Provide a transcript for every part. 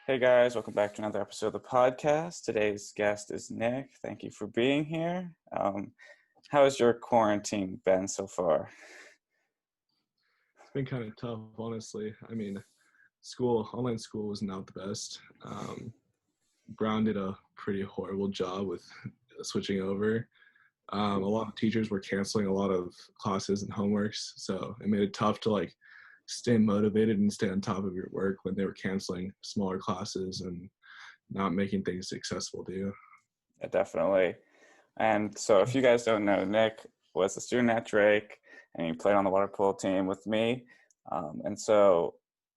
Hey guys, welcome back to another episode of the podcast. Today's guest is Nick. Thank you for being here. How has your quarantine been so far? It's been kind of tough, honestly. Online school was not the best. Brown did a pretty horrible job with switching over. A lot of teachers were canceling a lot of classes and homeworks, so it made it tough to stay motivated and stay on top of your work when they were canceling smaller classes and not making things accessible to you. Yeah, definitely. And so, if you guys don't know, Nick was a student at Drake, and he played on the water polo team with me. And so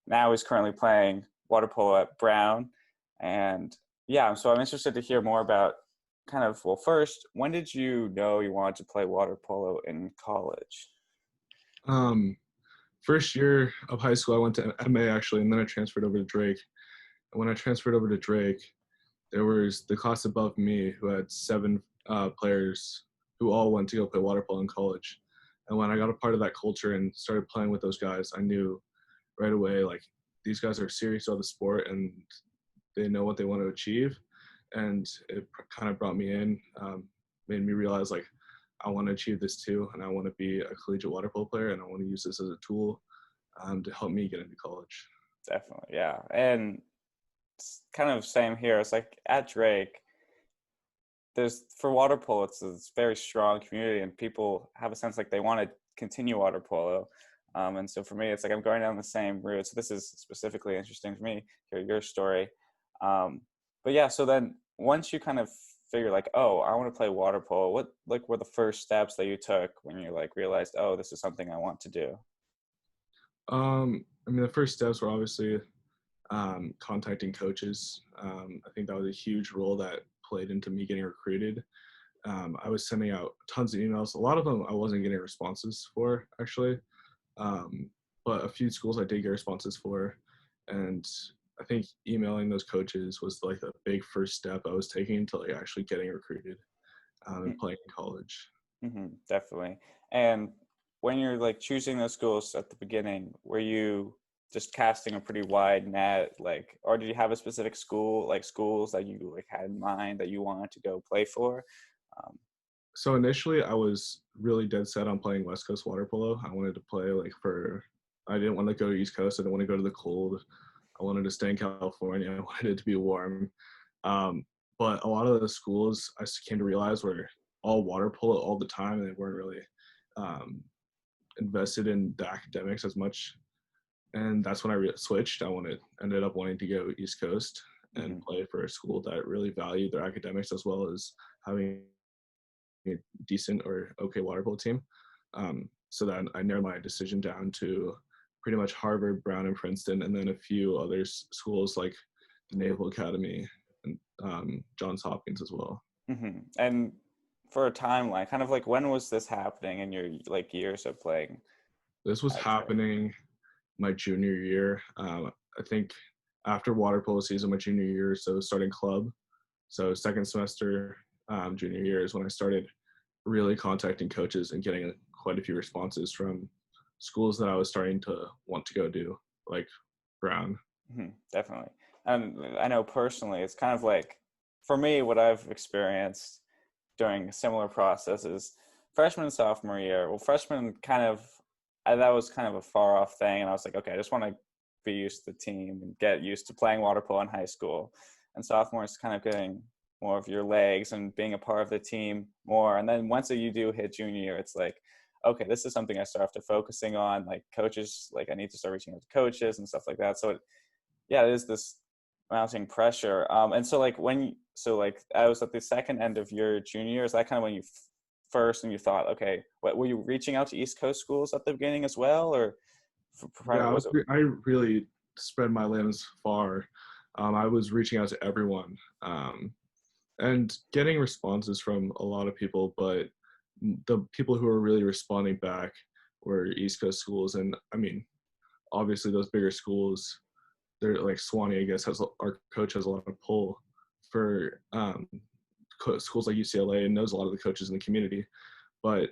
now he's currently playing water polo at Brown. And yeah, so I'm interested to hear more about first, when did you know you wanted to play water polo in college? Um, First year of high school, I went to MA actually, and then I transferred over to Drake. And when I transferred over to Drake, there was the class above me who had seven players who all went to go play water polo in college. And when I got a part of that culture and started playing with those guys, I knew right away, these guys are serious about the sport and they know what they want to achieve. And it kind of brought me in, made me realize I want to achieve this too. And I want to be a collegiate water polo player, and I want to use this as a tool to help me get into college. Definitely, yeah. And it's kind of same here. It's like at Drake, there's for water polo, it's very strong community, and people have a sense like they want to continue water polo. And so for me, it's like I'm going down the same route. So this is specifically interesting for me. Hear your story. But yeah, so then once you kind of figure like, oh, I want to play water polo, what were the first steps that you took when you realized, oh, this is something I want to do? The first steps were obviously contacting coaches. I think that was a huge role that played into me getting recruited. I was sending out tons of emails. A lot of them I wasn't getting responses for, actually. But a few schools I did get responses for. And I think emailing those coaches was the big first step I was taking to actually getting recruited and playing in college. Mm-hmm, definitely. And when you're choosing those schools at the beginning, were you just casting a pretty wide net, or did you have a specific school, schools that you had in mind that you wanted to go play for? So initially, I was really dead set on playing West Coast water polo. I wanted to play I didn't want to go to East Coast. I didn't want to go to the cold. I wanted to stay in California. I wanted it to be warm. But a lot of the schools I came to realize were all water polo all the time, and they weren't really invested in the academics as much. And that's when I switched. Ended up wanting to go East Coast and Mm-hmm. play for a school that really valued their academics as well as having a decent or okay water polo team. So then I narrowed my decision down to pretty much Harvard, Brown, and Princeton, and then a few other schools like the Naval Academy and Johns Hopkins as well. Mm-hmm. And for a timeline, kind of when was this happening in your years of playing This was at Drake? happening my junior year. I think after water polo season, my junior year, so starting club. So second semester, junior year is when I started really contacting coaches and getting quite a few responses from schools that I was starting to want to go do, like Brown. Mm-hmm, definitely. And I know personally, it's kind of for me, what I've experienced during similar processes, freshman and sophomore year. Well, freshman that was kind of a far off thing. And I was like, okay, I just want to be used to the team and get used to playing water polo in high school. And sophomore is kind of getting more of your legs and being a part of the team more. And then once you do hit junior year, it's like, okay, this is something I start after focusing on, coaches, I need to start reaching out to coaches and stuff like that. So yeah, it is this mounting pressure. And so I was at the second end of your junior year. Is that kind of when you first and you thought, okay, what were you reaching out to East Coast schools at the beginning as well, or Yeah, was it? I really spread my limbs far. I was reaching out to everyone and getting responses from a lot of people, but the people who were really responding back were East Coast schools. And obviously those bigger schools, they're like Swanee, I guess, our coach has a lot of pull for schools like UCLA and knows a lot of the coaches in the community. But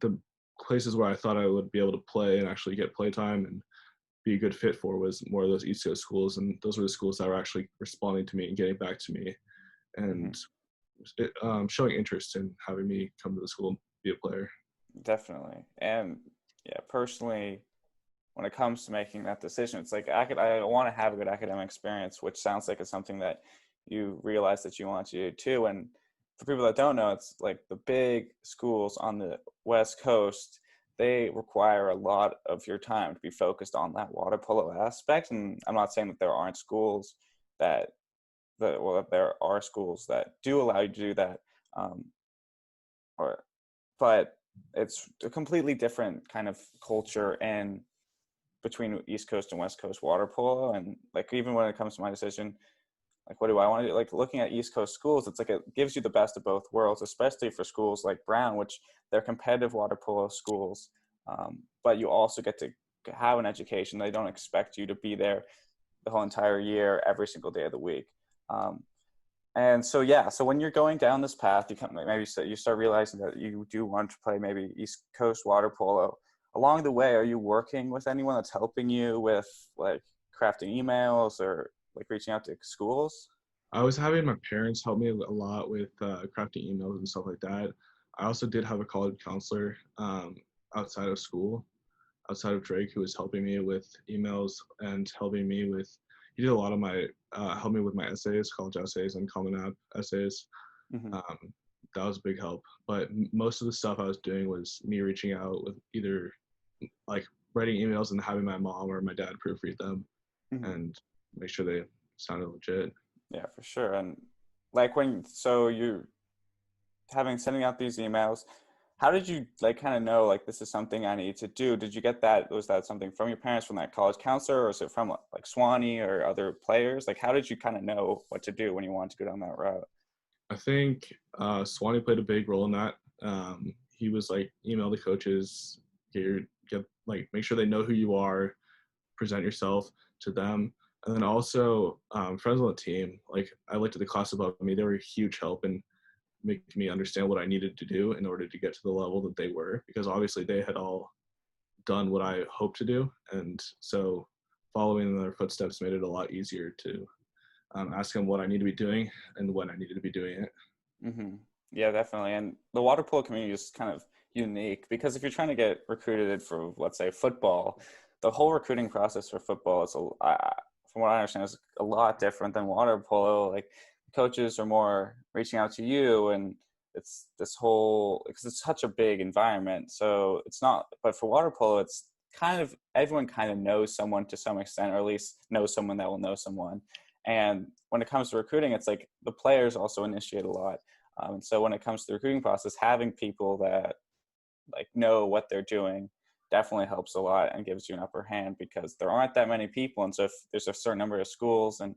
the places where I thought I would be able to play and actually get play time and be a good fit for was more of those East Coast schools, and those were the schools that were actually responding to me and getting back to me, Hmm. and showing interest in having me come to the school and be a player. Definitely. And yeah, personally, when it comes to making that decision, it's like I want to have a good academic experience, which sounds like it's something that you realize that you want to do too. And for people that don't know, it's like the big schools on the West Coast, they require a lot of your time to be focused on that water polo aspect. And I'm not saying that there aren't schools that well, there are schools that do allow you to do that, um, or but it's a completely different kind of culture and between East Coast and West Coast water polo. And like even when it comes to my decision, like what do I want to do? Like looking at East Coast schools, it's like it gives you the best of both worlds, especially for schools like Brown, which they're competitive water polo schools, but you also get to have an education. They don't expect you to be there the whole entire year, every single day of the week. Um, and so yeah, so when you're going down this path, you come maybe you start realizing that you do want to play maybe East Coast water polo. Along the way, are you working with anyone that's helping you with like crafting emails or like reaching out to schools? I was having my parents help me a lot with crafting emails and stuff like that. I also did have a college counselor outside of school, outside of Drake, who was helping me with emails and helping me with. He did a lot of my help me with my essays, college essays, and Common App essays. Mm-hmm. Um, that was a big help. But most of the stuff I was doing was me reaching out with either like writing emails and having my mom or my dad proofread them Mm-hmm. and make sure they sounded legit. Yeah, for sure. And like so you having sending out these emails, how did you like kind of know like this is something I need to do? Did you get that? Was that something from your parents, from that college counselor, or is it from like Swanee or other players? Like how did you kind of know what to do when you wanted to go down that route? I think Swanee played a big role in that. He was like, email the coaches, get like make sure they know who you are, present yourself to them, and then also friends on the team. Like I looked at the class above me; they were a huge help in making me understand what I needed to do in order to get to the level that they were, because obviously they had all done what I hoped to do, and so following in their footsteps made it a lot easier to ask them what I need to be doing and when I needed to be doing it. Mm-hmm. Yeah, definitely. And the water polo community is kind of unique because if you're trying to get recruited for, let's say, football, the whole recruiting process for football is, from what I understand, is a lot different than water polo. Like coaches are more reaching out to you, and it's this whole because it's such a big environment. So it's not. But for water polo, it's kind of everyone kind of knows someone to some extent, or at least knows someone that will know someone. And when it comes to recruiting, it's like the players also initiate a lot. And so when it comes to the recruiting process, having people that like know what they're doing definitely helps a lot and gives you an upper hand because there aren't that many people. And so if there's a certain number of schools and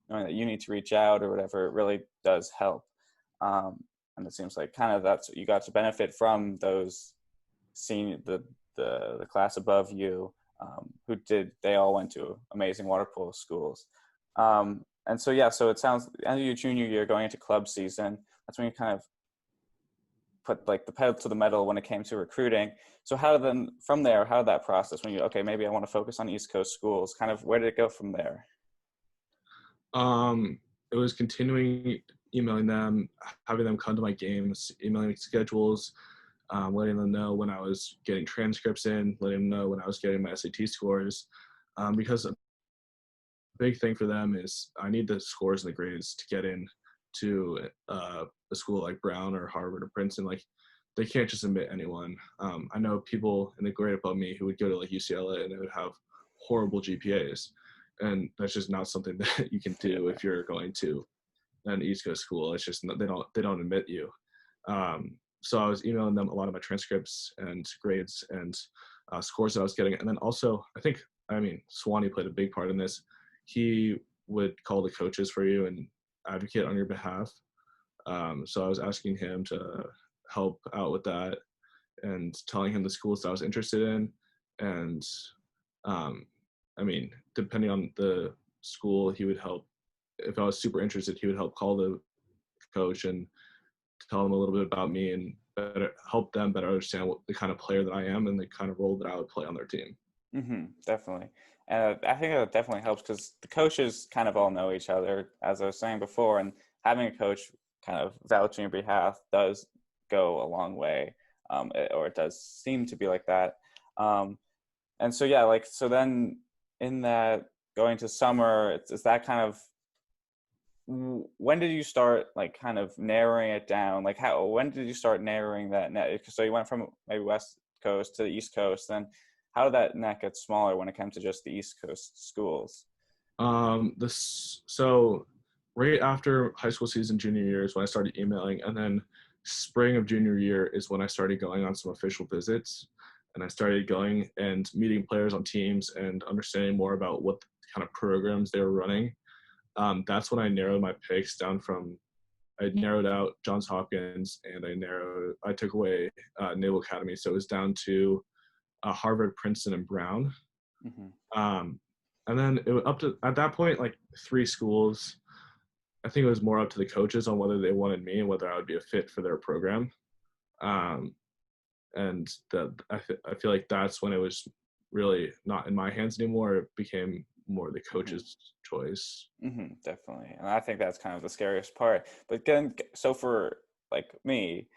knowing that you need to reach out or whatever, it really does help. And it seems like kind of that's you got to benefit from those senior the class above you who did they all went to amazing water polo schools. And so yeah, so it sounds end of your junior year going into club season, that's when you kind of put like the pedal to the metal when it came to recruiting. So how then from there, how did that process when you okay, maybe I want to focus on East Coast schools, kind of where did it go from there? It was continuing emailing them, having them come to my games, emailing schedules, letting them know when I was getting transcripts in, letting them know when I was getting my SAT scores, because a big thing for them is I need the scores and the grades to get in to a school like Brown or Harvard or Princeton. Like they can't just admit anyone. I know people in the grade above me who would go to like UCLA and they would have horrible GPAs, and that's just not something that you can do Yeah. if you're going to an East Coast school. It's just they don't admit you. So I was emailing them a lot of my transcripts and grades and scores that I was getting, and then also Swanee played a big part in this. He would call the coaches for you and advocate on your behalf. So I was asking him to help out with that and telling him the schools that I was interested in. And um, depending on the school, he would help. If I was super interested, he would help call the coach and tell them a little bit about me and help them better understand what the kind of player that I am and the kind of role that I would play on their team. Mm-hmm, definitely. And I think that definitely helps because the coaches kind of all know each other, as I was saying before, and having a coach kind of vouch on your behalf does go a long way, or it does seem to be like that. And so yeah, like so then in that going to summer, it's that kind of when did you start like kind of narrowing it down? Like how when did you start narrowing that net? So you went from maybe West Coast to the East Coast, then how did that net get smaller when it came to just the East Coast schools? So right after high school season, junior year is when I started emailing, and then spring of junior year is when I started going on some official visits, and I started going and meeting players on teams and understanding more about what kind of programs they were running. That's when I narrowed my picks down from. I narrowed out Johns Hopkins, and I took away Naval Academy, so it was down to Harvard, Princeton, and Brown. Mm-hmm. Um, and then it was up to at that point like three schools. I think it was more up to the coaches on whether they wanted me and whether I would be a fit for their program. Um, and I feel like that's when it was really not in my hands anymore. It became more the Mm-hmm. coach's choice. Mm-hmm, definitely. And I think that's kind of the scariest part. But then, so for like me,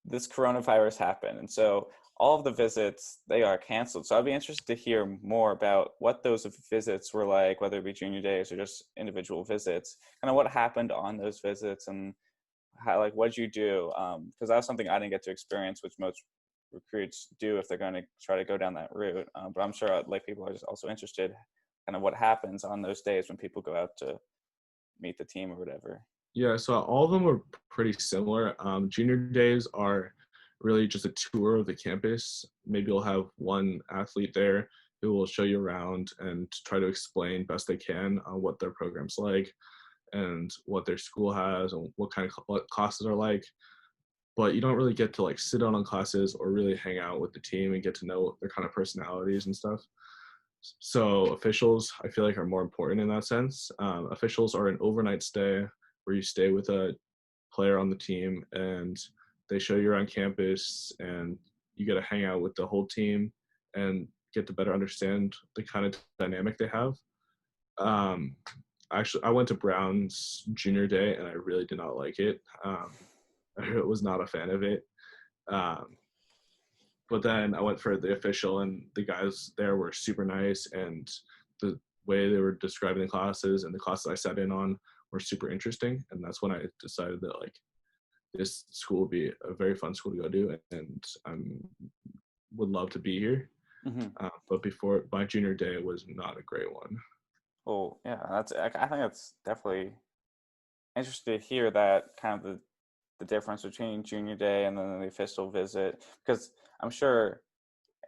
this coronavirus happened. And so all of the visits, they are canceled. So I'd be interested to hear more about what those visits were like, whether it be junior days or just individual visits, kind of what happened on those visits and how, like, what'd you do? Because that was something I didn't get to experience, which most recruits do if they're going to try to go down that route. But I'm sure like people are just also interested kind of what happens on those days when people go out to meet the team or whatever. Yeah, so all of them were pretty similar. Junior days are really just a tour of the campus. Maybe you'll have one athlete there who will show you around and try to explain best they can on what their program's like and what their school has and what classes are like. But you don't really get to like sit down on classes or really hang out with the team and get to know their kind of personalities and stuff. So officials, I feel like, are more important in that sense. Officials are an overnight stay where you stay with a player on the team and they show you around campus and you get to hang out with the whole team and get to better understand the kind of dynamic they have. Um, Actually, I went to Brown's junior day and I really did not like it. I was not a fan of it. Um, but then I went for the official, and the guys there were super nice, and the way they were describing the classes and the classes I sat in on were super interesting. And that's when I decided that like this school would be a very fun school to go to, and I would love to be here. Mm-hmm. But before my junior day was not a great one. Well, yeah, I think that's definitely interesting to hear that kind of the difference between junior day and then the official visit because I'm sure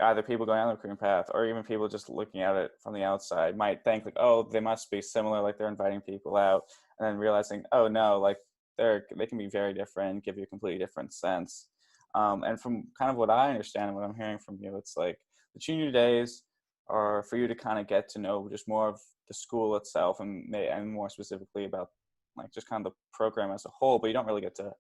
either people going on the recruiting path or even people just looking at it from the outside might think like, oh, they must be similar, like they're inviting people out, and then realizing, oh no, like they can be very different, give you a completely different sense. And from kind of what I understand and what I'm hearing from you, it's like the junior days are for you to kind of get to know just more of the school itself and more specifically about like just kind of the program as a whole, but you don't really get to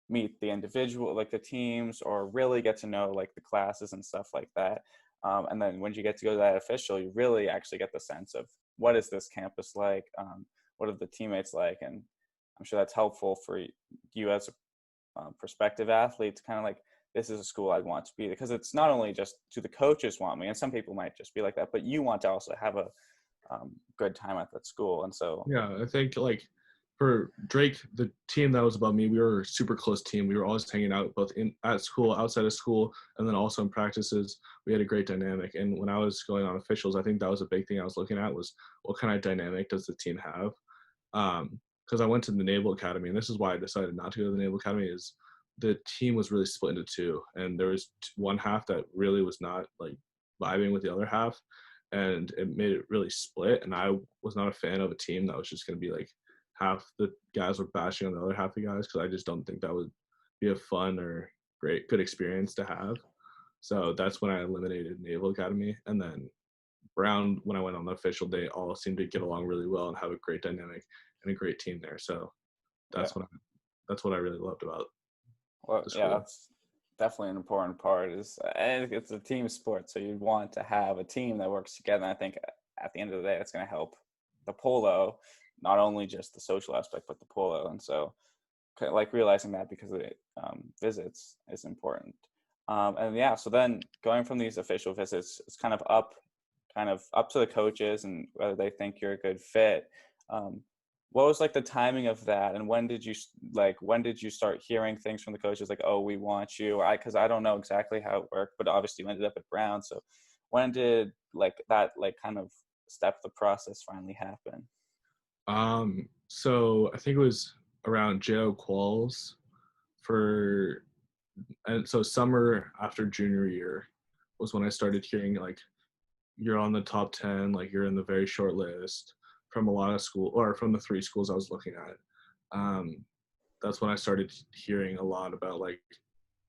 meet the individual, like the teams, or really get to know like the classes and stuff like that. And then when you get to go to that official, you really actually get the sense of what is this campus like, what are the teammates like, and I'm sure that's helpful for you as a prospective athlete to kind of like this is a school I'd want to be because it's not only just do the coaches want me, and some people might just be like that, but you want to also have a good time at that school, and so Yeah, I think like for Drake, the team that was above me, we were a super close team. We were always hanging out both in at school, outside of school, and then also in practices. We had a great dynamic. And when I was going on officials, I think that was a big thing I was looking at was what kind of dynamic does the team have? Because I went to the Naval Academy, and this is why I decided not to go to the Naval Academy. Is the team was really split into two, and there was one half that really was not like vibing with the other half, and it made it really split. And I was not a fan of a team that was just going to be like half the guys were bashing on the other half of the guys because I just don't think that would be a fun or good experience to have. So that's when I eliminated Naval Academy, and then Brown, when I went on the official day, all seemed to get along really well and have a great dynamic and a great team there. So yeah. That's what I really loved about Well, the yeah, school. that's definitely an important part. Is and it's a team sport, so you want to have a team that works together. And I think at the end of the day, it's going to help the polo, not only just the social aspect, but the polo. And so like realizing that because of the visits is important. And yeah, so then going from these official visits, it's kind of up to the coaches and whether they think you're a good fit. What was like the timing of that, and when did you start hearing things from the coaches like, oh, we want you? Because I don't know exactly how it worked, but obviously you ended up at Brown. So when did like that like kind of step of the process finally happen? So I think it was around JO quals and so summer after junior year was when I started hearing like you're on the top 10, like you're in the very short list from a lot of school or from the 3 schools I was looking at. That's when I started hearing a lot about like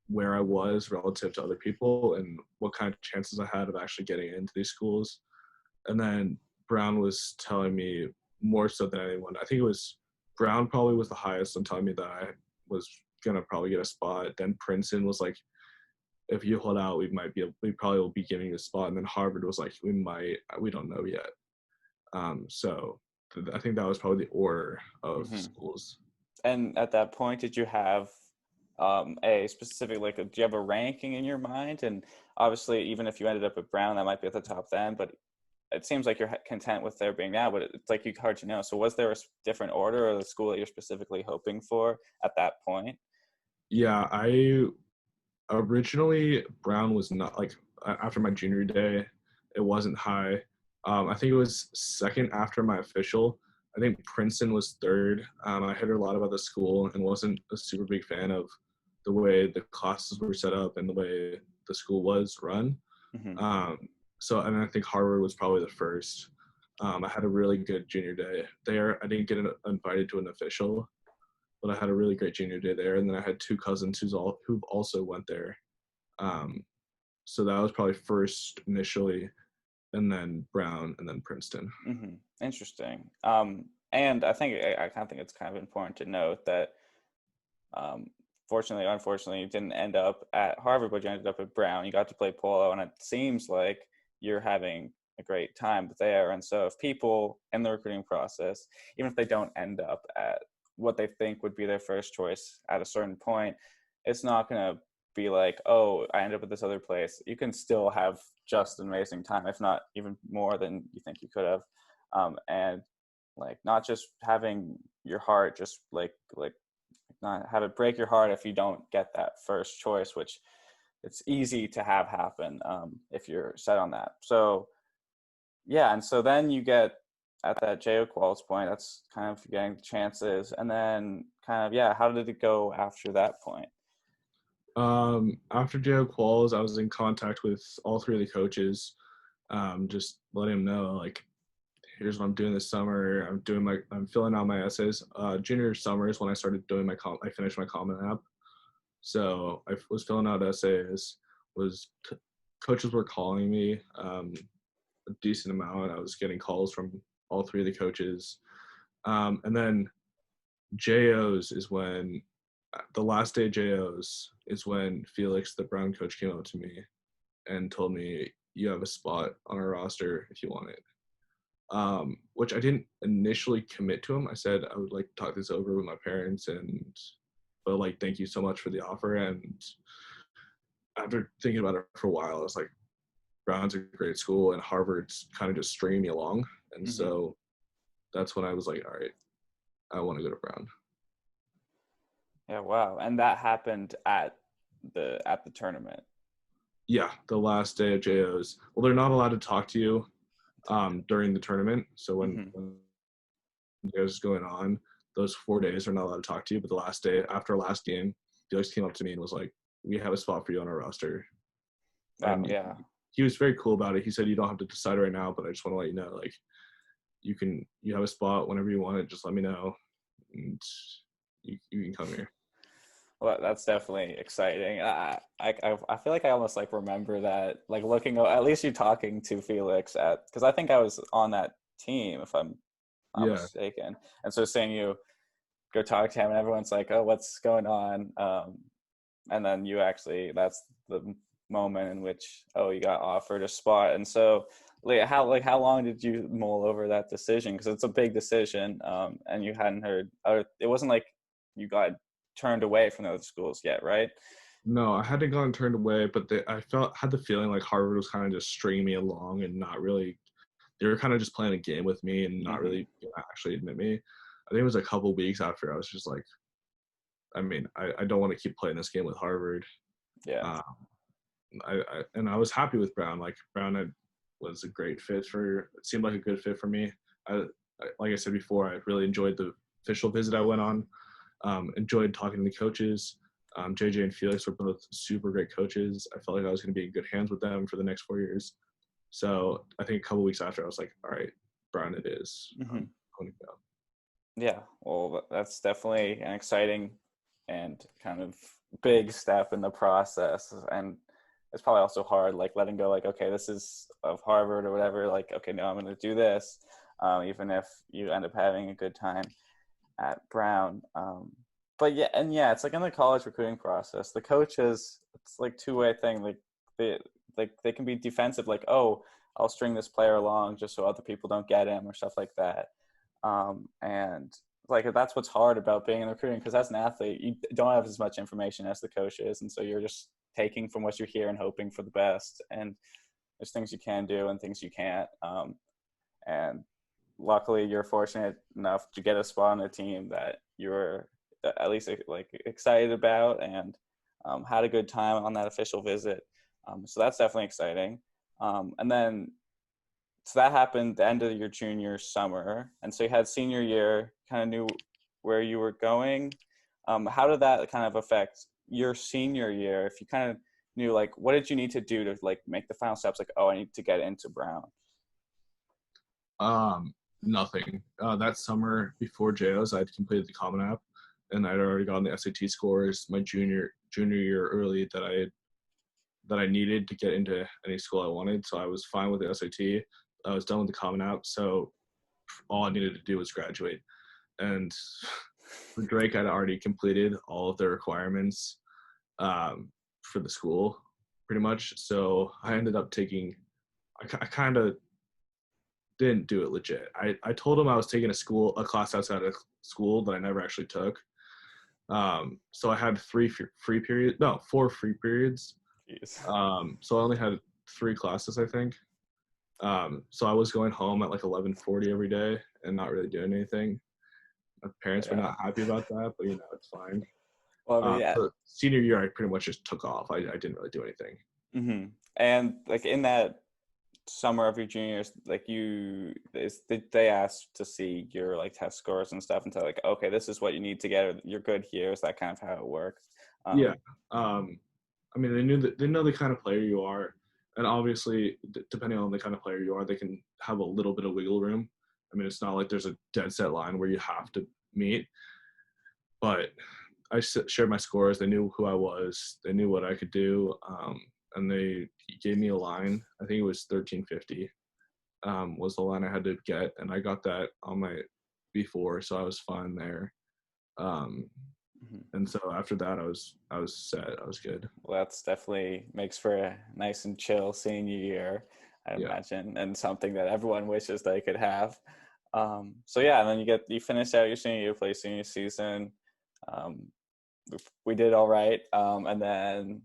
where I was relative to other people and what kind of chances I had of actually getting into these schools. And then Brown was telling me more so than anyone. I think it was Brown probably was the highest on telling me that I was gonna probably get a spot. Then Princeton was like, if you hold out, we probably will be giving you a spot. And then Harvard was like, we don't know yet. So I think that was probably the order of Mm-hmm. schools. And at that point, did you have a specific, like, do you have a ranking in your mind? And obviously, even if you ended up at Brown, that might be at the top then, but it seems like you're content with there being now, but it's like hard to know. So was there a different order or the school that you're specifically hoping for at that point? Yeah, I originally Brown was not like after my junior day, it wasn't high. I think it was second after my official. I think Princeton was third. I heard a lot about the school and wasn't a super big fan of the way the classes were set up and the way the school was run. Mm-hmm. And I think Harvard was probably the first. I had a really good junior day there. I didn't get invited to an official, but I had a really great junior day there. And then I had 2 cousins who also went there. So that was probably first initially, and then Brown, and then Princeton. Mm-hmm. Interesting. And I kind of think it's kind of important to note that fortunately or unfortunately, you didn't end up at Harvard, but you ended up at Brown. You got to play polo, and it seems like you're having a great time there. And so if people in the recruiting process, even if they don't end up at what they think would be their first choice at a certain point, it's not going to be like, oh, I end up at this other place. You can still have just an amazing time, if not even more than you think you could have. And like not just having your heart just like not have it break your heart if you don't get that first choice, which it's easy to have happen if you're set on that. So yeah, and so then you get at that JO quals point, that's kind of getting the chances, and then kind of how did it go after that point? After JO quals, I was in contact with all 3 of the coaches, just letting them know like, here's what I'm doing this summer. I'm filling out my essays. Junior summer is when I started doing I finished my Common App. So I was filling out essays. Coaches were calling me a decent amount. I was getting calls from all 3 of the coaches. And then JOs is when the last day of JOs is when Felix, the Brown coach, came up to me and told me, you have a spot on our roster if you want it. Which I didn't initially commit to him. I said I would like to talk this over with my parents, but like, thank you so much for the offer. And after thinking about it for a while, I was like, Brown's a great school and Harvard's kind of just stringing me along. And Mm-hmm. so that's when I was like, all right, I want to go to Brown. Yeah, wow. And that happened at the tournament. Yeah, the last day of JOs. Well, they're not allowed to talk to you during the tournament. So when JOs is going on, those 4 days are not allowed to talk to you. But the last day, after our last game, Felix came up to me and was like, we have a spot for you on our roster. Wow, And yeah. he was very cool about it. He said, you don't have to decide right now, but I just want to let you know, like, you have a spot whenever you want it. Just let me know, and you can come here. Well, that's definitely exciting. I feel like I almost like remember that, like looking at least you talking to Felix because I think I was on that team if I'm not Yeah. mistaken, and so seeing you go talk to him and everyone's like, oh, what's going on, and then you actually that's the moment in which, oh, you got offered a spot. And so how long did you mull over that decision? Because it's a big decision, and you hadn't heard, or it wasn't like you got turned away from those schools yet, right? No, I hadn't gotten turned away, but I had the feeling like Harvard was kind of just stringing me along and not really. They were kind of just playing a game with me and not Mm-hmm. really actually admit me. I think it was a couple weeks after I was just like, I mean, I don't want to keep playing this game with Harvard. Yeah. Uh, and I was happy with Brown. Like was a great fit for. It seemed like a good fit for me. Like I said before, I really enjoyed the official visit I went on. Enjoyed talking to the coaches. JJ and Felix were both super great coaches. I felt like I was going to be in good hands with them for the next 4 years. So I think a couple weeks after, I was like, all right, Brown it is. Mm-hmm. I'm going to go. Yeah, well, that's definitely an exciting and kind of big step in the process. And it's probably also hard, like letting go, like, okay, this is of Harvard or whatever. Like, okay, no, I'm going to do this, even if you end up having a good time at Brown. But yeah, and yeah, it's like in the college recruiting process, the coaches, it's like two-way thing. They, they can be defensive, like, oh, I'll string this player along just so other people don't get him or stuff like that. And like that's what's hard about being in recruiting, because as an athlete you don't have as much information as the coach is, and so you're just taking from what you hear and hoping for the best. And there's things you can do and things you can't. And luckily you're fortunate enough to get a spot on a team that you're at least like excited about, and had a good time on that official visit. So that's definitely exciting. And then so that happened the end of your junior summer, and so you had senior year, kind of knew where you were going. How did that kind of affect your senior year? If you kind of knew, like, what did you need to do to like make the final steps? Like, oh, I need to get into Brown. Nothing. That summer before JOs, I'd completed the Common App, and I'd already gotten the SAT scores my junior year early that I needed to get into any school I wanted. So I was fine with the SAT. I was done with the Common App, so all I needed to do was graduate. And for Drake, I'd already completed all of the requirements for the school, pretty much. So I ended up taking. I kind of didn't do it legit. I told him I was taking a class outside of school that I never actually took. So I had four free periods. Jeez. So I only had 3 classes, I think. So I was going home at like 11:40 every day and not really doing anything. My parents were Yeah. not happy about that, but it's fine. Well, I mean, yeah. So senior year, I pretty much just took off. I didn't really do anything. Mm-hmm. And like in that summer of your juniors, like they asked to see your like test scores and stuff, and tell like, okay, this is what you need to get, or you're good here. Is that kind of how it worked? Yeah. Um, I mean, they know the kind of player you are, and obviously, depending on the kind of player you are, they can have a little bit of wiggle room. I mean, it's not like there's a dead set line where you have to meet, but I shared my scores. They knew who I was. They knew what I could do, and they gave me a line. I think it was 1350 was the line I had to get, and I got that on my B4, so I was fine there. Um, mhm. and so after that, I was set. I was good. Well, that's definitely makes for a nice and chill senior year, I Yeah. imagine, and something that everyone wishes they could have. So yeah, and then you finish out your senior year, play senior season. Um, we did all right, and then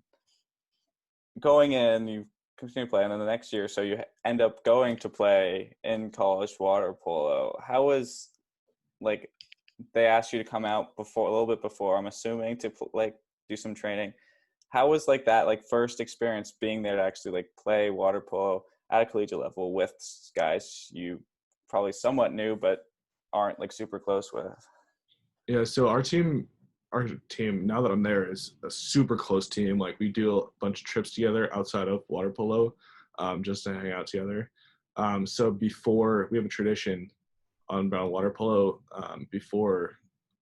going in, you continue to play, and then the next year, so you end up going to play in college water polo. How was like they asked you to come out before a little bit before, I'm assuming, to like do some training. How was like that like first experience being there to actually like play water polo at a collegiate level with guys you probably somewhat knew but aren't like super close with? Yeah. So our team now that I'm there is a super close team. Like we do a bunch of trips together outside of water polo, just to hang out together. So before we have a tradition on Brown water polo, before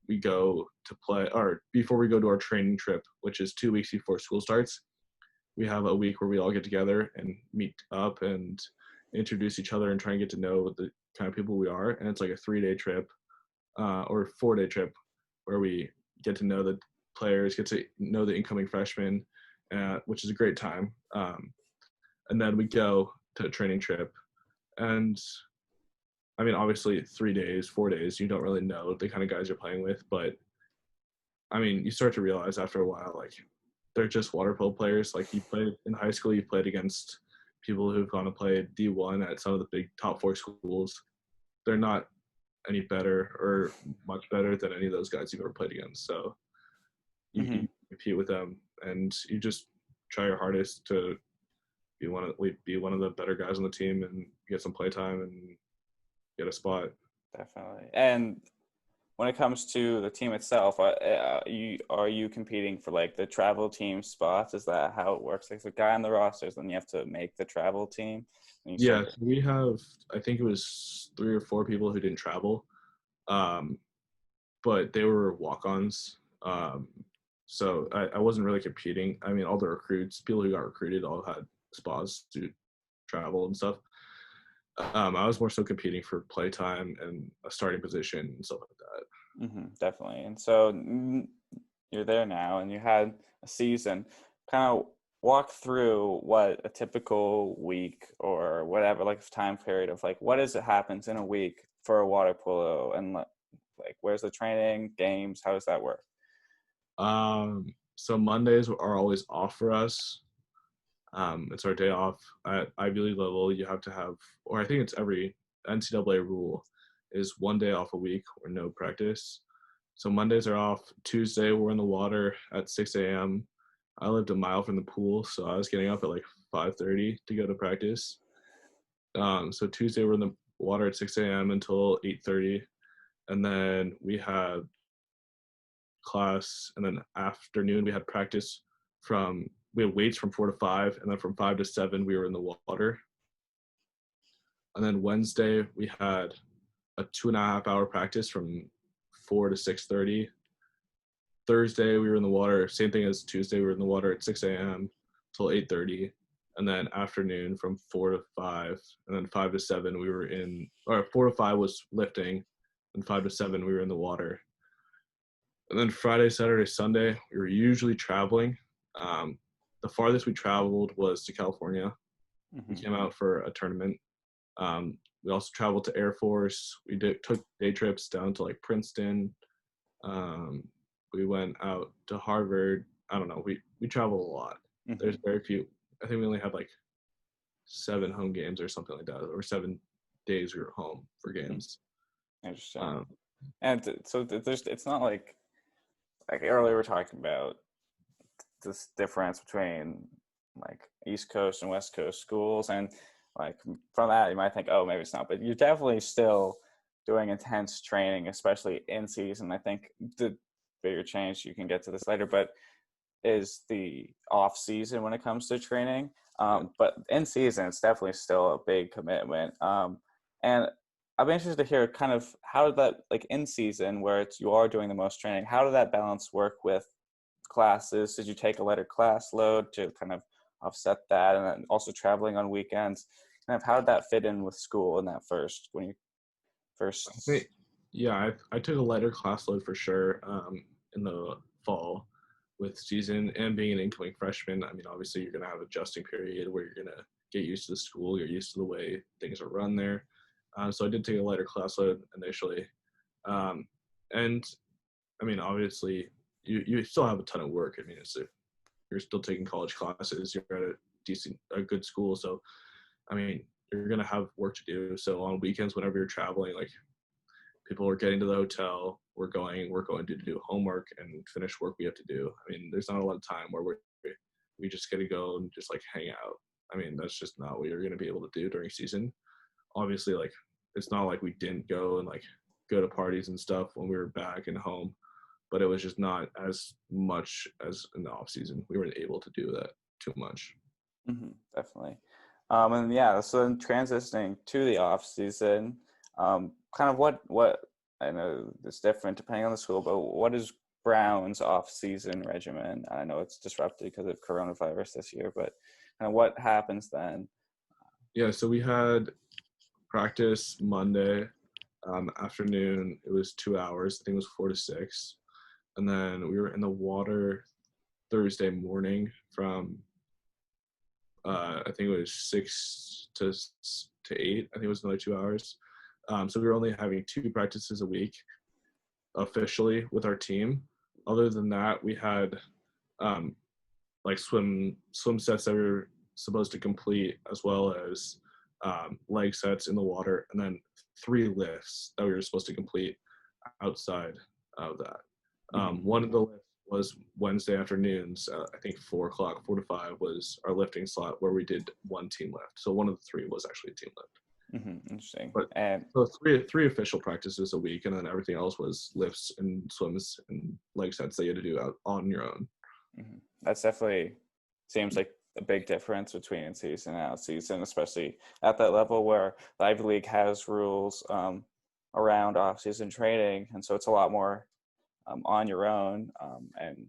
we go to play or before we go to our training trip, which is 2 weeks before school starts, we have a week where we all get together and meet up and introduce each other and try and get to know the kind of people we are. And it's like a 3-day trip or 4-day trip where we get to know the players, get to know the incoming freshmen, which is a great time. And then we go to a training trip, and I mean, obviously 3 days, 4 days, you don't really know the kind of guys you're playing with, but I mean, you start to realize after a while, like, they're just water polo players. Like, you played in high school, you played against people who've gone to play D1 at some of the big top 4 schools. They're not any better or much better than any of those guys you've ever played against. So Mm-hmm. you compete with them, and you just try your hardest to be one of the better guys on the team and get some play time and get a spot. Definitely. And when it comes to the team itself, are you competing for like the travel team spots? Is that how it works? Like the guy on the rosters, then you have to make the travel team. And you Yeah, start. so we have, I think it was 3 or 4 people who didn't travel, um, but they were walk-ons. So I wasn't really competing. I mean, all the recruits, people who got recruited, all had spots to travel and stuff. I was more so competing for playtime and a starting position and stuff like that. Definitely. And so you're there now, and you had a season. Kind of walk through what a typical week or whatever, like time period of like what is it happens in a week for a water polo, and like where's the training, games, how does that work? So Mondays are always off for us. It's our day off at Ivy League level. You have to have, or I think it's every NCAA rule, is 1 day off a week or no practice. So Mondays are off. Tuesday we're in the water at 6 a.m. I lived a mile from the pool, so I was getting up at like 5:30 to go to practice. So Tuesday we're in the water at 6 a.m. until 8:30, and then we had class, and then afternoon we had practice from we had weights from 4 to 5, and then from 5 to 7 we were in the water. And then Wednesday we had a 2.5 hour practice from 4 to 6:30. Thursday we were in the water, same thing as Tuesday. We were in the water at 6 a.m. till 8:30, and then afternoon from 4 to 5, and then 5 to 7 we were in, or 4 to 5 was lifting, and 5 to 7 we were in the water. And then Friday, Saturday, Sunday we were usually traveling. Um, the farthest we traveled was to California. We Mm-hmm. came out for a tournament. We also traveled to Air Force. Took day trips down to like Princeton. Um, we went out to Harvard. I don't know. We travel a lot. Mm-hmm. There's very few. I think we only had like 7 home games or something like that, or 7 days we were home for games. Interesting. Um, And so there's it's not like earlier we were talking about this difference between like East Coast and West Coast schools, and like from that you might think, oh, maybe it's not, but you're definitely still doing intense training, especially in season. I think the bigger change, you can get to this later, but is the off season when it comes to training. yeah. But in season, it's definitely still a big commitment. And I'd be interested to hear kind of how did that, like in season where you are doing the most training, how did that balance work with classes? Did you take a lighter class load to kind of offset that? And then also traveling on weekends, kind of how did that fit in with school in that when you I first? think, yeah, I took a lighter class load for sure in the fall with season and being an incoming freshman. I mean, obviously you're gonna have adjusting period where you're gonna get used to the school, you're used to the way things are run there. So I did take a lighter class load initially, and I mean, obviously you still have a ton of work. I mean, you're still taking college classes. You're at a good school, so I mean, you're gonna have work to do. So on weekends, whenever you're traveling, like people are getting to the hotel, we're going to do homework and finish work we have to do. I mean, there's not a lot of time where we just get to go and just like hang out. I mean, that's just not what you're going to be able to do during season. Obviously, like it's not like we didn't go and like go to parties and stuff when we were back and home, but it was just not as much as in the off season. We weren't able to do that too much. Definitely. And yeah, so then transitioning to the off season, kind of what I know it's different depending on the school, but what is Brown's off season regimen? I know it's disrupted because of coronavirus this year, but kind of what happens then? Yeah, so we had practice Monday afternoon. It was 2 hours. I think it was 4 to 6, and then we were in the water Thursday morning from I think it was 6 to 8. I think it was another 2 hours. So we were only having 2 practices a week officially with our team. Other than that, we had um, like swim sets that we were supposed to complete, as well as leg sets in the water, and then 3 lifts that we were supposed to complete outside of that. One of the lifts was Wednesday afternoons. I think 4 o'clock, 4 to 5 was our lifting slot where we did one team lift. So one of the 3 was actually a team lift. Interesting. But And so three official practices a week, and then everything else was lifts and swims and leg sets that you had to do out on your own. that's definitely seems like a big difference between in season and out season, especially at that level where the Ivy League has rules around off season training, and so it's a lot more on your own. And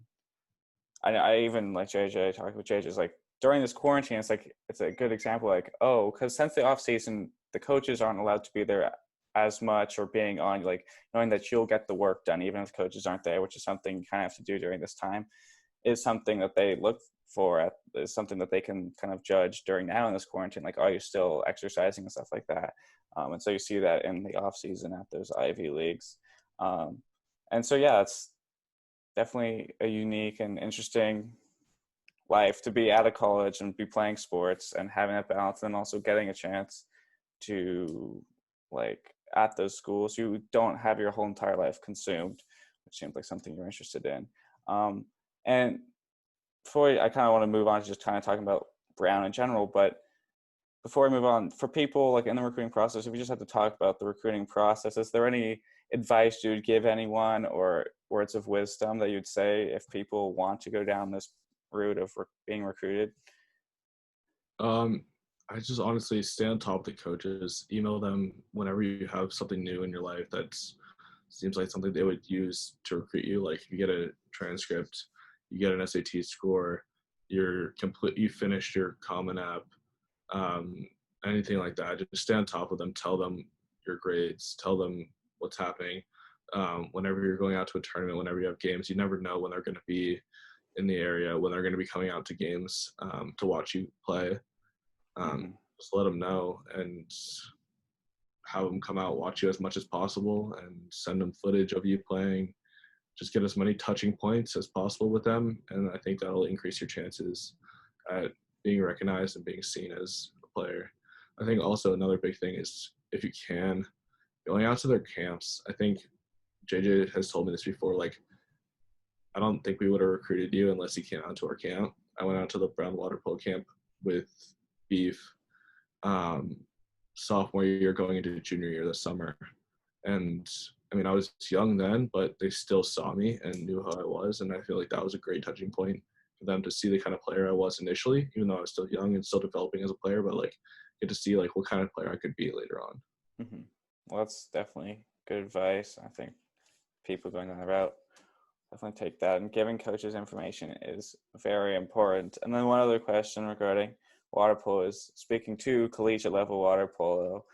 I even like JJ talking with JJ is like during this quarantine, it's a good example. Like, oh, because since the off season, the coaches aren't allowed to be there as much, or being on, like, knowing that you'll get the work done even if coaches aren't there, which is something you kind of have to do during this time, is something that they look for is something that they can kind of judge during now in this quarantine, like, are you still exercising and stuff like that. And so you see that in the off season at those Ivy Leagues. And so yeah, it's definitely a unique and interesting life to be out of college and be playing sports and having that balance, and also getting a chance to, like, at those schools you don't have your whole entire life consumed, which seems like something you're interested in. And before I kind of want to move on to just kind of talking about Brown in general, but before we move on, for people like in the recruiting process, if we just have to talk about the recruiting process, is there any advice you would give anyone, or words of wisdom that you'd say if people want to go down this route of being recruited? I just honestly stay on top of the coaches, email them whenever you have something new in your life that seems like something they would use to recruit you. Like if you get a transcript, you get an SAT score, you finished your Common App, anything like that. Just stay on top of them, tell them your grades, tell them what's happening. Whenever you're going out to a tournament, whenever you have games, you never know when they're going to be in the area, when they're going to be coming out to games to watch you play. Just let them know and have them come out, watch you as much as possible, and send them footage of you playing. Just get as many touching points as possible with them, and I think that'll increase your chances at being recognized and being seen as a player. I think also another big thing is, if you can, going out to their camps. I think JJ has told me this before, like, I don't think we would have recruited you unless you came out to our camp. I went out to the Brown Water Polo camp with Beef sophomore year going into junior year this summer. And I mean, I was young then, but they still saw me and knew how I was. And I feel like that was a great touching point for them to see the kind of player I was initially, even though I was still young and still developing as a player, but like get to see like what kind of player I could be later on. Well, that's definitely good advice. I think people going down the route definitely take that, and giving coaches information is very important. And then one other question regarding water polo is, speaking to collegiate level water polo,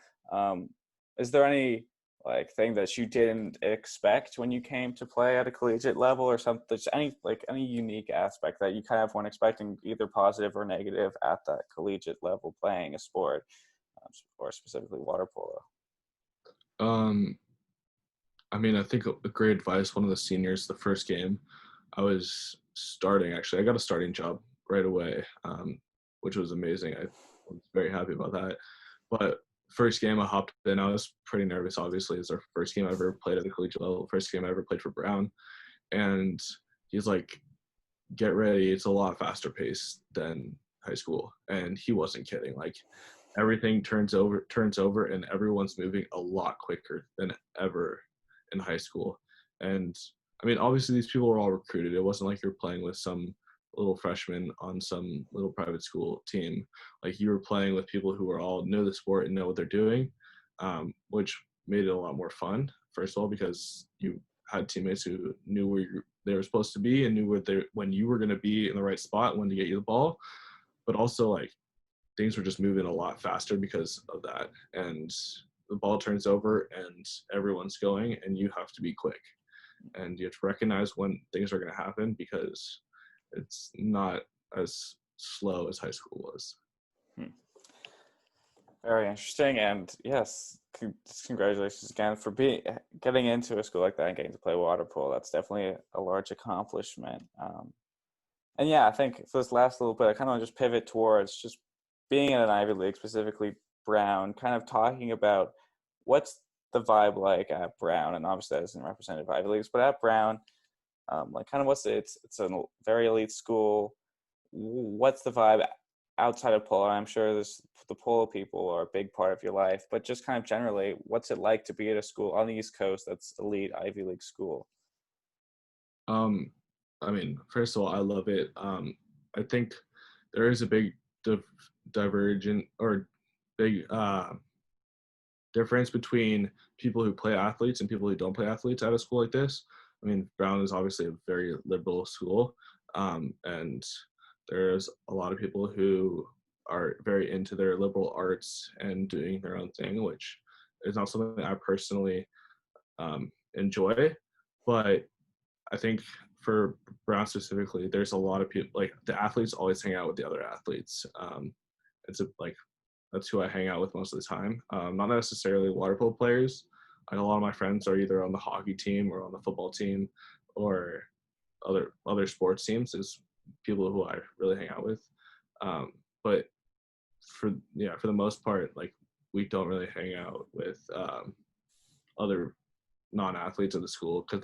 is there any like thing that you didn't expect when you came to play at a collegiate level, or something, just any unique aspect that you kind of weren't expecting, either positive or negative, at that collegiate level playing a sport, or specifically water polo? I mean, I think a great advice, one of the seniors, the first game I was starting, actually, I got a starting job right away, which was amazing. I was very happy about that. But first game I hopped in, I was pretty nervous, obviously. It's our first game I ever played at the collegiate level, first game I ever played for Brown. And he's like, get ready, it's a lot faster pace than high school. And he wasn't kidding. Like, everything turns over and everyone's moving a lot quicker than ever in high school. And I mean, obviously these people were all recruited. It wasn't like you were playing with some little freshman on some little private school team. Like, you were playing with people who were all know the sport and know what they're doing, which made it a lot more fun. First of all, because you had teammates who knew where they were supposed to be and knew when you were going to be in the right spot, when to get you the ball. But also, like, things were just moving a lot faster because of that. And the ball turns over and everyone's going, and you have to be quick. And you have to recognize when things are going to happen, because it's not as slow as high school was. Hmm. Very interesting, and yes, congratulations again for getting into a school like that and getting to play water polo. That's definitely a large accomplishment. And yeah, I think for this last little bit, I kind of just pivot towards just being in an Ivy League, specifically Brown, kind of talking about what's the vibe like at Brown, and obviously that isn't representative of Ivy Leagues, but at Brown, like kind of it's a very elite school. What's the vibe outside of polo? I'm sure the polo people are a big part of your life, but just kind of generally, what's it like to be at a school on the East Coast that's elite Ivy League school? Um, I mean, first of all, I love it. I think there is a big divergent or big difference between people who play athletes and people who don't play athletes at a school like this. I mean, Brown is obviously a very liberal school, and there's a lot of people who are very into their liberal arts and doing their own thing, which is not something I personally enjoy. But I think for Brown specifically, there's a lot of people like the athletes always hang out with the other athletes. It's like that's who I hang out with most of the time. Not necessarily water polo players. Like a lot of my friends are either on the hockey team or on the football team or other sports teams. Is people who I really hang out with. But for the most part, like we don't really hang out with other non-athletes of the school because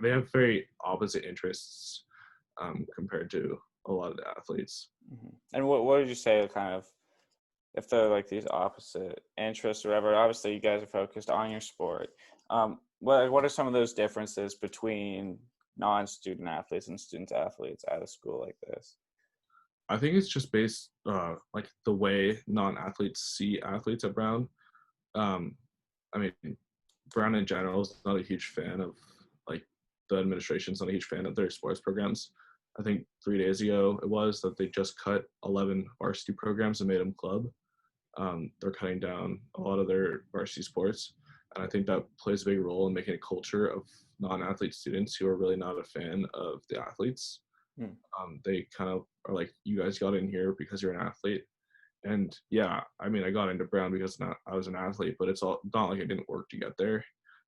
they have very opposite interests compared to a lot of the athletes. And what did you say kind of if they're like these opposite interests or whatever? Obviously, you guys are focused on your sport. What are some of those differences between non-student athletes and student athletes at a school like this? I think it's just based like the way non-athletes see athletes at Brown. Um, I mean, Brown in general is not a huge fan of like the administration's not a huge fan of their sports programs. I think 3 days ago it was that they just cut 11 varsity programs and made them club. They're cutting down a lot of their varsity sports, and I think that plays a big role in making a culture of non-athlete students who are really not a fan of the athletes. Hmm. They kind of are like, you guys got in here because you're an athlete. And yeah, I mean, I got into Brown because I was an athlete, but it's all not like I didn't work to get there.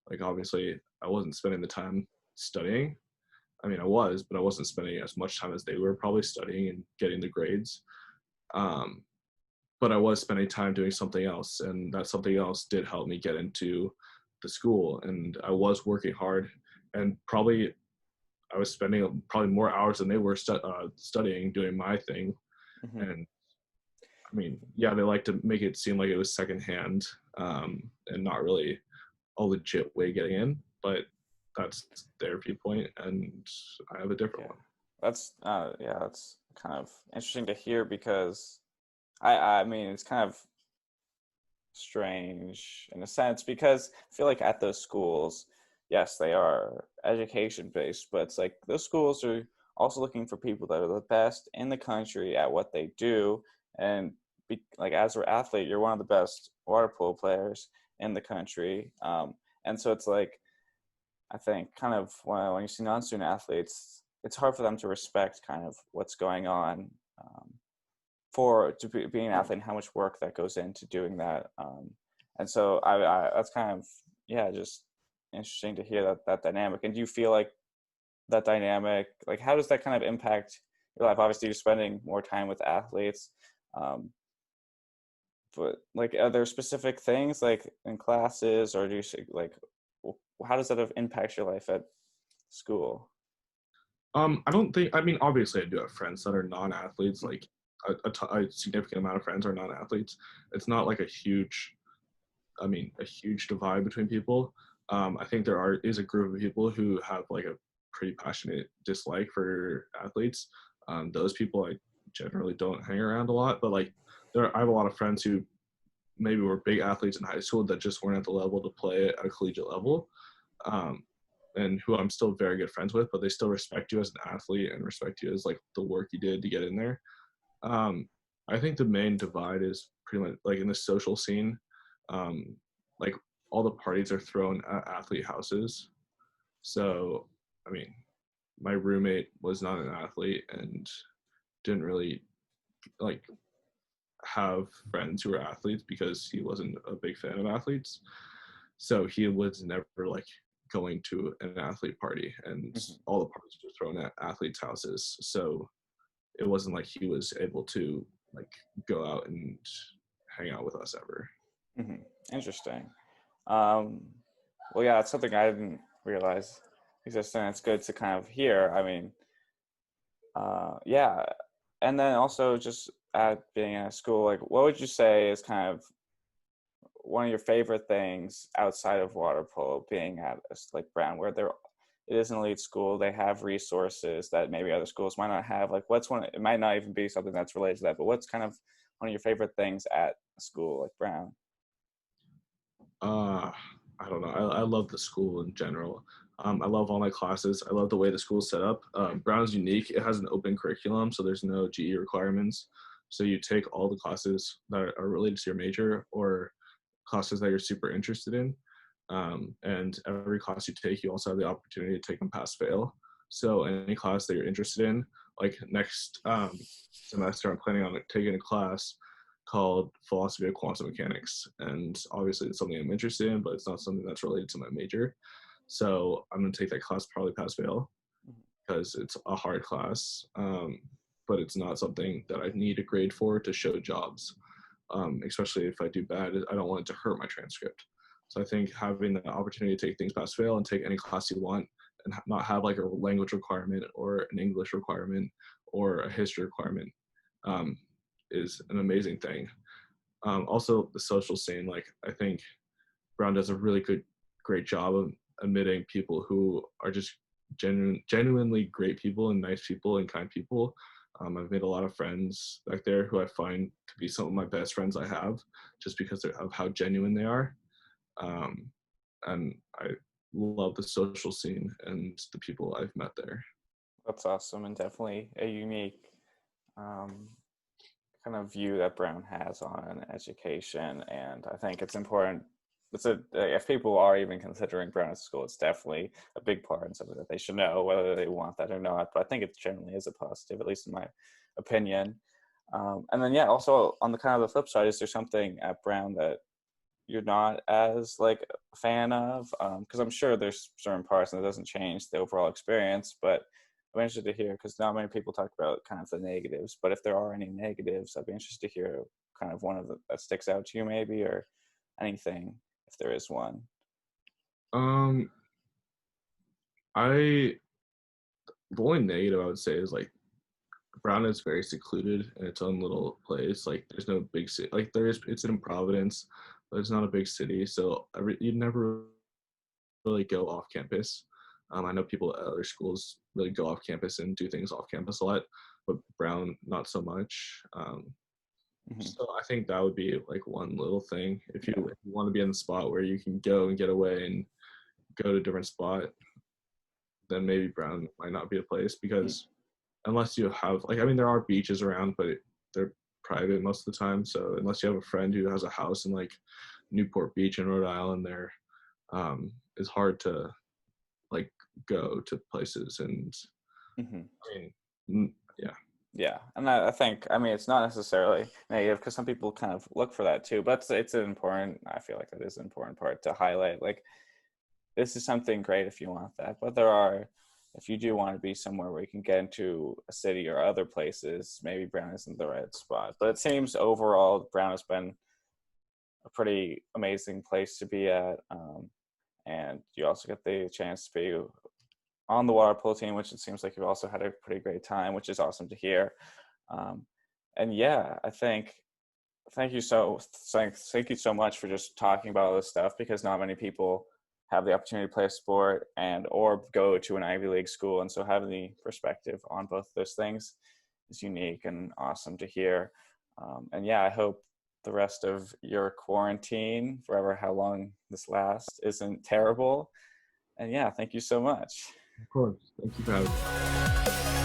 Like obviously, I wasn't spending the time studying. I mean, I was, but I wasn't spending as much time as they were probably studying and getting the grades. Um, but I was spending time doing something else, and that something else did help me get into the school. And I was working hard, and probably I was spending probably more hours than they were studying doing my thing. Mm-hmm. And I mean, yeah, they like to make it seem like it was secondhand and not really a legit way getting in, but that's their viewpoint, and I have a different Yeah, one. that's kind of interesting to hear because I mean it's kind of strange in a sense because I feel like at those schools, yes, they are education based, but it's like those schools are also looking for people that are the best in the country at what they do. And like as an athlete, you're one of the best water polo players in the country. And so it's like, I think kind of when you see non-student athletes, it's hard for them to respect kind of what's going on. Being an athlete and how much work that goes into doing that. And so that's kind of just interesting to hear that dynamic. And do you feel like that dynamic, like how does that kind of impact your life? Obviously, you're spending more time with athletes, um, but like are there specific things like in classes, or do you like how does that impact your life at school? I don't think. I mean, obviously, I do have friends that are non-athletes. Like a significant amount of friends are non-athletes. It's not like a huge. I mean, a huge divide between people. I think is a group of people who have like a pretty passionate dislike for athletes. Those people I generally don't hang around a lot, but like I have a lot of friends who maybe were big athletes in high school that just weren't at the level to play at a collegiate level. Um, and who I'm still very good friends with, but they still respect you as an athlete and respect you as like the work you did to get in there. Um, I think the main divide is pretty much like in the social scene. Um, like all the parties are thrown at athlete houses. So, I mean, my roommate was not an athlete and didn't really like have friends who were athletes because he wasn't a big fan of athletes. So he was never like going to an athlete party, and Hmm. all the parties were thrown at athletes' houses. So it wasn't like he was able to like go out and hang out with us ever. Hmm. Interesting. Um, well, yeah, it's something I didn't realize existed, and it's good to kind of hear. I mean, yeah, and then also just at being at school, like, what would you say is kind of one of your favorite things outside of water polo, being at like Brown, where there it is an elite school, they have resources that maybe other schools might not have. Like, what's one? It might not even be something that's related to that, but what's kind of one of your favorite things at a school like Brown? Uh, I don't know. I love the school in general. I love all my classes. I love the way the school's set up. Brown's unique. It has an open curriculum, so there's no GE requirements. So you take all the classes that are related to your major or classes that you're super interested in. And every class you take, you also have the opportunity to take them pass fail. So any class that you're interested in, like next semester, I'm planning on taking a class called Philosophy of Quantum Mechanics. And obviously it's something I'm interested in, but it's not something that's related to my major. So I'm going to take that class probably pass fail because it's a hard class, but it's not something that I need a grade for to show jobs. Especially if I do bad, I don't want it to hurt my transcript. So I think having the opportunity to take things pass fail and take any class you want and not have like a language requirement or an English requirement or a history requirement um, is an amazing thing. Also, the social scene, like I think Brown does a really great job of admitting people who are just genuinely great people and nice people and kind people. I've made a lot of friends back there who I find to be some of my best friends I have, just because of how genuine they are. Um, and I love the social scene and the people I've met there. That's awesome, and definitely a unique um, kind of view that Brown has on education. And I think it's important. It's a if people are even considering Brown as a school, it's definitely a big part and something that they should know whether they want that or not. But I think it generally is a positive, at least in my opinion. And then yeah, also on the kind of the flip side, is there something at Brown that you're not as like a fan of? Because I'm sure there's certain parts and it doesn't change the overall experience, but I'm interested to hear because not many people talk about kind of the negatives. But if there are any negatives, I'd be interested to hear kind of one of the, that sticks out to you, maybe, or anything if there is one. Um, I the only negative I would say is like Brown is very secluded in its own little place. Like there's no big city. Like there is, it's in Providence, but it's not a big city. So you'd never really go off campus. I know people at other schools really go off campus and do things off campus a lot, but Brown not so much. Mm-hmm. So I think that would be like one little thing. Yeah. If you want to be in the spot where you can go and get away and go to a different spot, then maybe Brown might not be a place because unless you have like I mean there are beaches around, but they're private most of the time. So unless you have a friend who has a house in like Newport Beach in Rhode Island, there it's hard to like go to places. And Mm-hmm. I mean, yeah, Yeah, and I think I mean it's not necessarily negative because some people kind of look for that too, but it's an important. I feel like that is an important part to highlight. Like this is something great if you want that, but there are if you do want to be somewhere where you can get into a city or other places, maybe Brown isn't the right spot. But it seems overall Brown has been a pretty amazing place to be at, and you also get the chance to be on the water polo team, which it seems like you've also had a pretty great time, which is awesome to hear. Um, and yeah, I think thank you so much for just talking about all this stuff because not many people have the opportunity to play a sport and or go to an Ivy League school, and so having the perspective on both those things is unique and awesome to hear. And yeah, I hope the rest of your quarantine, forever how long this lasts, isn't terrible. And yeah, thank you so much. of course. Thank you for having me.